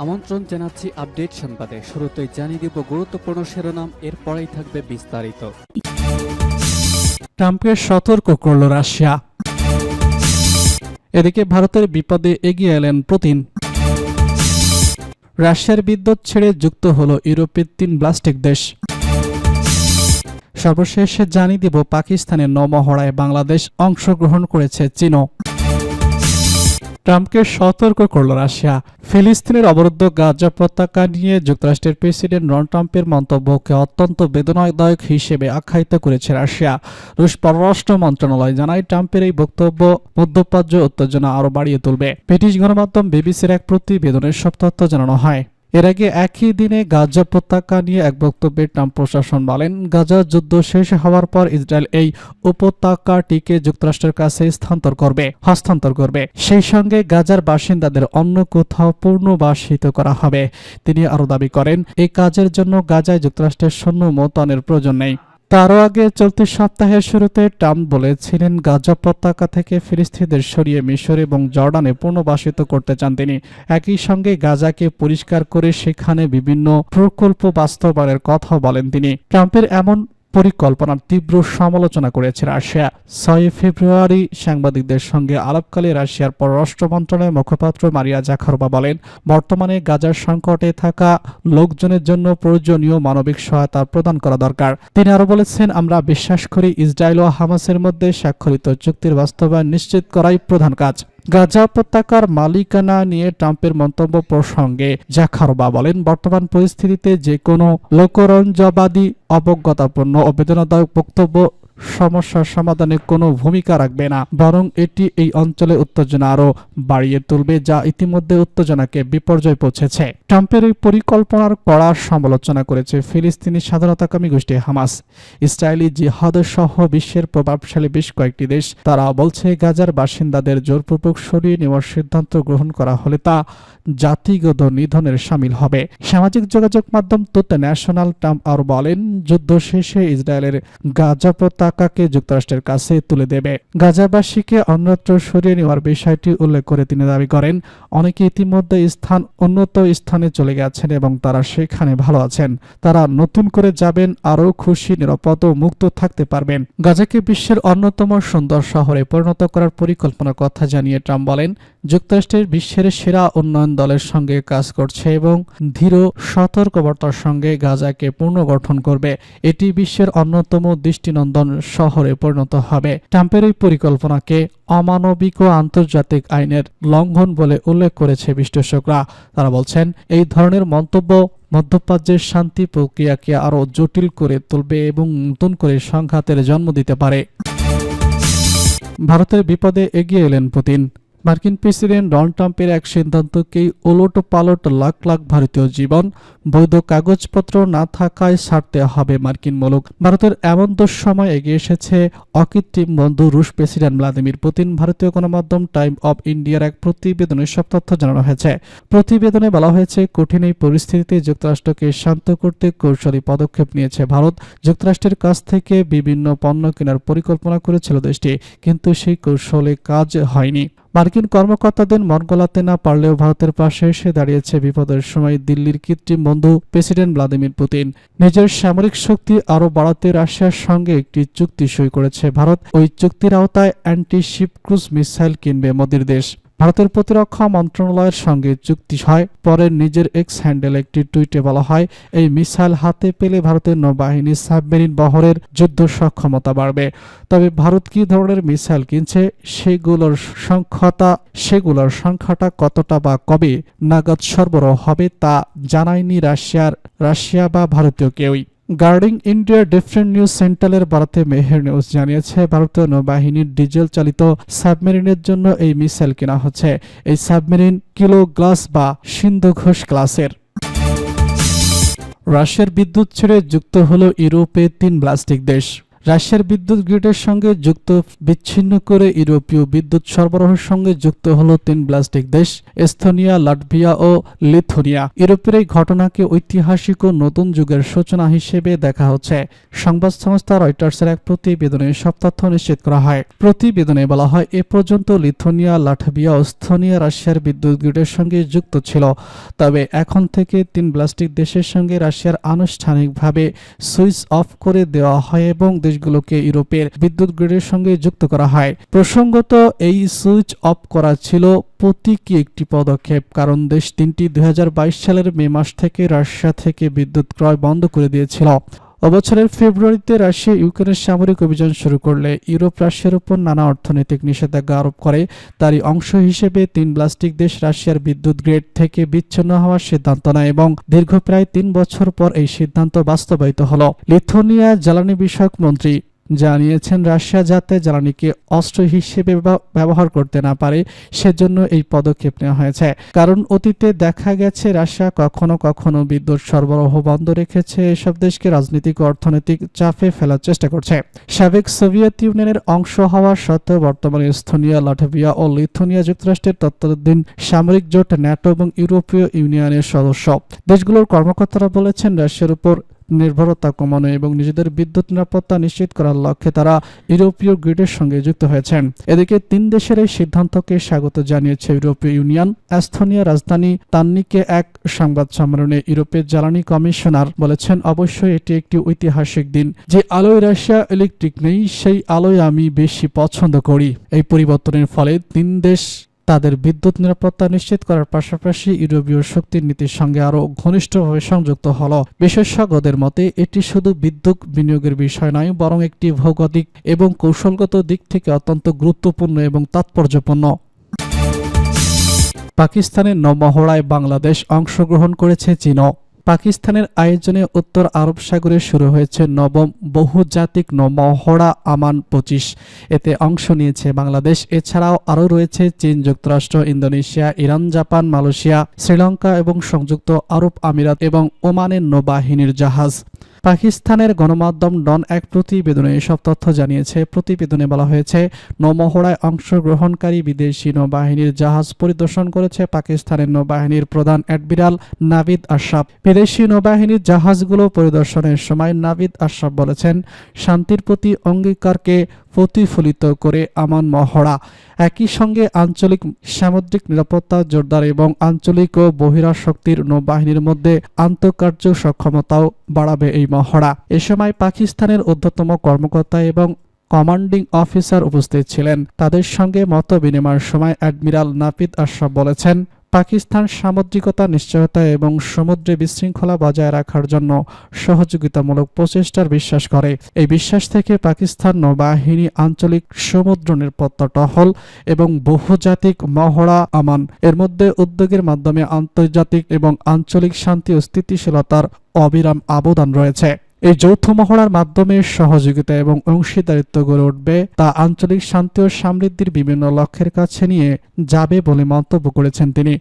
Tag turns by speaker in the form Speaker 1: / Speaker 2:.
Speaker 1: আমন্ত্রণ জানাচ্ছি আপডেট সংবাদে। শুরুতেই জানিয়ে দিব গুরুত্বপূর্ণ শিরোনাম, এরপরেই থাকবে বিস্তারিত।
Speaker 2: ট্রাম্পকে সতর্ক করল রাশিয়া। এদিকে ভারতের বিপদে এগিয়ে এলেন পুতিন। রাশিয়ার বিদ্যুৎ ছেড়ে যুক্ত হল ইউরোপের 3 ব্লাস্টিক দেশ। সর্বশেষে জানিয়ে দিব পাকিস্তানের নৌমহড়ায় বাংলাদেশ অংশগ্রহণ করেছে চীনও। ট্রাম্পকে সতর্ক করল রাশিয়া। ফিলিস্তিনের অবরুদ্ধ গাজা উপত্যকা নিয়ে যুক্তরাষ্ট্রের প্রেসিডেন্ট ডোনাল্ড ট্রাম্পের মন্তব্যকে অত্যন্ত বেদনাদায়ক হিসেবে আখ্যায়িত করেছে রাশিয়া। রুশ পররাষ্ট্র মন্ত্রণালয় জানায়, ট্রাম্পের এই বক্তব্য মধ্যপ্রাচ্য উত্তেজনা আরও বাড়িয়ে তুলবে। ব্রিটিশ গণমাধ্যম বিবিসির এক প্রতিবেদনে সব তথ্য জানানো হয়। এর আগে একই দিনে গাজা উপত্যকা নিয়ে এক বক্তব্যে ট্রাম্প প্রশাসন বলেন, গাজা যুদ্ধ শেষ হওয়ার পর ইসরায়েল এই উপত্যকাটিকে যুক্তরাষ্ট্রের কাছে হস্তান্তর করবে। সেই সঙ্গে গাজার বাসিন্দাদের অন্য কোথাও পুনর্বাসিত করা হবে। তিনি আরও দাবি করেন, এই কাজের জন্য গাজায় যুক্তরাষ্ট্রের সৈন্য মোতায়েনের প্রয়োজন নেই। তারও আগে চলতি সপ্তাহের শুরুতে ট্রাম্প বলেছিলেন, গাজা উপত্যকা থেকে ফিলিস্তিনিদের সরিয়ে মিশর এবং জর্ডানে পুনর্বাসিত করতে চান তিনি। একই সঙ্গে গাজাকে পরিষ্কার করে সেখানে বিভিন্ন প্রকল্প বাস্তবায়নের কথাও বলেন তিনি। ট্রাম্পের এমন পরিকল্পনার তীব্র সমালোচনা করেছে রাশিয়া। 6 ফেব্রুয়ারি সাংবাদিকদের সঙ্গে আলাপকালে রাশিয়ার পররাষ্ট্র মন্ত্রণালয়ের মুখপাত্র মারিয়া জাখারোভা বলেন, বর্তমানে গাজার সংকটে থাকা লোকজনের জন্য প্রয়োজনীয় মানবিক সহায়তা প্রদান করা দরকার। তিনি আরও বলেছেন, আমরা বিশ্বাস করি ইসরায়েল ও হামাসের মধ্যে স্বাক্ষরিত চুক্তির বাস্তবায়ন নিশ্চিত করাই প্রধান কাজ। গাজা উপত্যকার মালিকানা নিয়ে ট্রাম্পের মন্তব্য প্রসঙ্গে জাখারোভা বলেন, বর্তমান পরিস্থিতিতে যে কোনো লোকরঞ্জনবাদী অবজ্ঞতাপূর্ণ ও বেদনাদায়ক বক্তব্য সমস্যার সমাধানে কোনো ভূমিকা রাখবে না, বরং এটি এই অঞ্চলে উত্তেজনা আরও বাড়িয়ে তুলবে, যা ইতিমধ্যে উত্তেজনাকে বিপর্যয় পৌঁছেছে। ট্রাম্পের এই পরিকল্পনার কড়া সমালোচনা করেছে ফিলিস্তিনি স্বাধীনতাকামী গোষ্ঠী হামাস, ইসরায়েলি জিহাদ সহ বিশ্বের প্রভাবশালী বেশ কয়েকটি দেশ। তারা বলছে, গাজার বাসিন্দাদের জোরপূর্বক সরিয়ে নেওয়ার সিদ্ধান্ত গ্রহণ করা হলে তা জাতিগত নিধনের শামিল হবে। সামাজিক যোগাযোগ মাধ্যম দ্য ন্যাশনাল ট্রাম্প আরও বলেন, যুদ্ধ শেষে ইসরায়েলের গাজা উপত্যকাকে যুক্তরাষ্ট্রের কাছে তুলে দেবে। গাজাবাসীকে অন্যত্র সরিয়ে নেওয়ার বিষয়টি উল্লেখ করে তিনি দাবি করেন, অনেকে ইতিমধ্যে উন্নত স্থানে চলে গেছেন এবং তারা সেখানে ভালো আছেন। তারা নতুন করে যাবেন, আরও খুশি, নিরাপদ ও মুক্ত থাকতে পারবেন। গাজাকে বিশ্বের অন্যতম সুন্দর শহরে পরিণত করার পরিকল্পনার কথা জানিয়ে ট্রাম্প বলেন, যুক্তরাষ্ট্রের বিশ্বের সেরা উন্নয়ন দলের সঙ্গে কাজ করছে এবং ধীর সতর্কবার্তার সঙ্গে গাজাকে পুনর্গঠন করবে। এটি বিশ্বের অন্যতম দৃষ্টিনন্দন শহরে পরিণত হবে। ট্রাম্পের এই পরিকল্পনাকে অমানবিক ও আন্তর্জাতিক আইনের লঙ্ঘন বলে উল্লেখ করেছে বিশ্লেষকরা। তারা বলছেন, এই ধরনের মন্তব্য মধ্যপ্রাচ্যের শান্তি প্রক্রিয়াকে আরও জটিল করে তুলবে এবং নতুন করে সংঘাতের জন্ম দিতে পারে। ভারতের বিপদে এগিয়ে এলেন পুতিন। মার্কিন প্রেসিডেন্ট ডোনাল্ড ট্রাম্পের এক সিদ্ধান্তকেই ওলটপালট লাখ লাখ ভারতীয় জীবন, বৈধ কাগজপত্র না থাকায় ছাড়তে হবে মার্কিন মুলুক। ভারতের এমন দুঃসময় এগিয়ে এসেছে অকৃত্রিম বন্ধু রুশ প্রেসিডেন্ট ভ্লাদিমির পুতিন। ভারতীয় গণমাধ্যম টাইম অব ইন্ডিয়ার এক প্রতিবেদনে সব তথ্য জানানো হয়েছে। প্রতিবেদনে বলা হয়েছে, কঠিন এই পরিস্থিতিতে যুক্তরাষ্ট্রকে শান্ত করতে কৌশলী পদক্ষেপ নিয়েছে ভারত। যুক্তরাষ্ট্রের কাছ থেকে বিভিন্ন পণ্য কেনার পরিকল্পনা করেছিল দেশটি, কিন্তু সেই কৌশলে কাজ হয়নি। মার্কিন কর্মকর্তাদের মন গলাতে না পারলেও ভারতের পাশে এসে দাঁড়িয়েছে বিপদের সময় দিল্লির কৃত্রিম বন্ধু প্রেসিডেন্ট ভ্লাদিমির পুতিন। নিজের সামরিক শক্তি আরও বাড়াতে রাশিয়ার সঙ্গে একটি চুক্তি সই করেছে ভারত। ওই চুক্তির আওতায় অ্যান্টি-শিপ ক্রুজ মিসাইল কিনবে মোদির দেশ। ভারতের প্রতিরক্ষা মন্ত্রণালয়ের সঙ্গে চুক্তি হয়। পরে নিজের এক্স হ্যান্ডেলে একটি টুইটে বলা হয়, এই মিসাইল হাতে পেলে ভারতের নৌবাহিনীর সাবমেরিন বহরের যুদ্ধ সক্ষমতা বাড়বে। তবে ভারত কী ধরনের মিসাইল কিনছে, সেগুলোর সংখ্যাটা কতটা বা কবে নাগাদ সরবরাহ হবে তা জানায়নি রাশিয়া বা ভারতীয় কেউই। গার্ডিং ইন্ডিয়ার ডিফারেন্ট নিউজ সেন্টারের বারাতে মেহের নিউজ জানিয়েছে, ভারতীয় নৌবাহিনীর ডিজেল চালিত সাবমেরিনের জন্য এই মিসাইল কেনা হচ্ছে। এই সাবমেরিন কিলো গ্লাস বা সিন্ধু ঘোষ ক্লাসের। রাশিয়ার বিদ্যুৎ ছেড়ে যুক্ত হলো ইউরোপের 3 ব্লাস্টিক দেশ। রাশিয়ার বিদ্যুৎ গ্রিডের সঙ্গে যুক্ত বিচ্ছিন্ন করে ইউরোপীয় বিদ্যুৎ সরবরাহের সঙ্গে যুক্ত হল 3 ব্লাস্টিক দেশ এস্তোনিয়া, লাটভিয়া ও লিথুয়ানিয়া। ইউরোপের এই ঘটনাকে ঐতিহাসিক ও নতুন যুগের সূচনা হিসেবে দেখা হচ্ছে। সংবাদ সংস্থা রয়টার্সের এক প্রতিবেদনে সব তথ্য নিশ্চিত করা হয়। প্রতিবেদনে বলা হয়, এ পর্যন্ত লিথুয়ানিয়া, লাটভিয়া ও এস্তোনিয়া রাশিয়ার বিদ্যুৎ গ্রিডের সঙ্গে যুক্ত ছিল। তবে এখন থেকে 3 ব্লাস্টিক দেশের সঙ্গে রাশিয়ার আনুষ্ঠানিকভাবে সুইচ অফ করে দেওয়া হয় এবং দেশগুলোকে ইউরোপের বিদ্যুৎ গ্রিডের সঙ্গে যুক্ত করা হয়। প্রসঙ্গত, এই সুইচ অফ করা ছিল প্রতীকী একটি পদক্ষেপ, কারণ দেশ তিনটি 2022 সালের মে মাস থেকে রাশিয়া থেকে বিদ্যুৎ ক্রয় বন্ধ করে দিয়েছিল। বছরের ফেব্রুয়ারিতে রাশিয়া ইউক্রেনের সামরিক অভিযান শুরু করলে ইউরোপ রাশিয়ার উপর নানা অর্থনৈতিক নিষেধাজ্ঞা আরোপ করে। তারই অংশ হিসেবে 3 ব্লাস্টিক দেশ রাশিয়ার বিদ্যুৎ গ্রিড থেকে বিচ্ছিন্ন হওয়ার সিদ্ধান্ত নেয় এবং দীর্ঘ প্রায় 3 বছর পর এই সিদ্ধান্ত বাস্তবায়িত হল। লিথুয়ানিয়া জ্বালানি বিষয়ক মন্ত্রী জানিয়েছেন, রাশিয়া যাতে জ্বালানিকে অস্ত্র হিসেবে ব্যবহার করতে না পারে সেজন্য এই পদক্ষেপ নেওয়া হয়েছে। কারণ অতীতে দেখা গেছে রাশিয়া কখনো কখনো বিদ্যুৎ সরবরাহ বন্ধ রেখেছে, এসব দেশকে রাজনৈতিক ও অর্থনৈতিক চাপে ফেলার চেষ্টা করছে। সাবেক সোভিয়েত ইউনিয়নের অংশ হওয়া সত্ত্বেও বর্তমানে এস্তোনিয়া, লাটভিয়া ও লিথুয়ানিয়া যুক্তরাষ্ট্রের তত্ত্বাবধান সামরিক জোট ন্যাটো এবং ইউরোপীয় ইউনিয়নের সদস্য। দেশগুলোর কর্মকর্তারা বলেছেন, রাশিয়ার উপর নির্ভরতা কমানো এবং নিজেদের বিদ্যুৎ নিরাপত্তা নিশ্চিত করার লক্ষ্যে তারা ইউরোপীয় গ্রিডের সঙ্গে যুক্ত হয়েছেন। এদিকে 3 দেশের এই সিদ্ধান্তকে স্বাগত জানিয়েছে ইউরোপীয় ইউনিয়ন। এস্তোনিয়া রাজধানী তান্নিকে এক সংবাদ সম্মেলনে ইউরোপের জ্বালানি কমিশনার বলেছেন, অবশ্যই এটি একটি ঐতিহাসিক দিন। যে আলোয় রাশিয়া ইলেকট্রিক নেই সেই আলোয় আমি বেশি পছন্দ করি। এই পরিবর্তনের ফলে 3 দেশ তাদের বিদ্যুৎ নিরাপত্তা নিশ্চিত করার পাশাপাশি ইউরোপীয় শক্তির নীতির সঙ্গে আরও ঘনিষ্ঠভাবে সংযুক্ত হল। বিশেষজ্ঞদের মতে এটি শুধু বিদ্যুৎ বিনিয়োগের বিষয় নয়, বরং একটি ভৌগোলিক এবং কৌশলগত দিক থেকে অত্যন্ত গুরুত্বপূর্ণ এবং তাৎপর্যপূর্ণ। পাকিস্তানের নৌমহড়ায় বাংলাদেশ অংশগ্রহণ করেছে চীনও। পাকিস্তানের আয়োজনে উত্তর আরব সাগরে শুরু হয়েছে নবম বহুজাতিক নৌমহড়া আমান 25। এতে অংশ নিয়েছে বাংলাদেশ। এছাড়াও আরও রয়েছে চীন, যুক্তরাষ্ট্র, Indonesia, Iran, Japan, Malaysia, Sri Lanka এবং সংযুক্ত আরব আমিরাত এবং ওমানের নৌবাহিনীর জাহাজ। পাকিস্তানের গণমাধ্যম ডন এক প্রতিবেদনে এসব তথ্য জানিয়েছে। প্রতিবেদনে বলা হয়েছে, নৌমহড়ায় অংশগ্রহণকারী বিদেশি নৌবাহিনীর জাহাজ পরিদর্শন করেছে পাকিস্তানের নৌবাহিনীর প্রধান অ্যাডমিরাল নাভিদ আশরাফ। বিদেশি নৌবাহিনীর জাহাজগুলো পরিদর্শনের সময় নাভিদ আশরাফ বলেছেন, শান্তির প্রতি অঙ্গীকারকে প্রতিফলিত করে আমান মহড়া একই সঙ্গে আঞ্চলিক সামুদ্রিক নিরাপত্তা জোরদার এবং আঞ্চলিক ও বহিরাশক্তির নৌবাহিনীর মধ্যে আন্তঃকার্য সক্ষমতাও বাড়াবে এই মহড়া। এ সময় পাকিস্তানের ঊর্ধ্বতম কর্মকর্তা এবং কমান্ডিং অফিসার উপস্থিত ছিলেন। তাদের সঙ্গে মত বিনিময়ের সময় অ্যাডমিরাল নাভিদ আশরাফ বলেছেন, পাকিস্তান সামুদ্রিকতা নিশ্চয়তা এবং সমুদ্রে বিশৃঙ্খলা বজায় রাখার জন্য সহযোগিতামূলক প্রচেষ্টার বিশ্বাস করে। এই বিশ্বাস থেকে পাকিস্তান নৌবাহিনী আঞ্চলিক সমুদ্র নিরাপত্তা টহল এবং বহুজাতিক মহড়া আমান এর মধ্যে উদ্যোগের মাধ্যমে আন্তর্জাতিক এবং আঞ্চলিক শান্তি ও স্থিতিশীলতার অবিরাম অবদান রয়েছে। এই যৌথ মহড়ার মাধ্যমে সহযোগিতা এবং অংশীদারিত্ব গড়ে উঠবে, তা আঞ্চলিক শান্তি ও সমৃদ্ধির বিভিন্ন লক্ষ্যের কাছে নিয়ে যাবে বলে মন্তব্য করেছেন তিনি।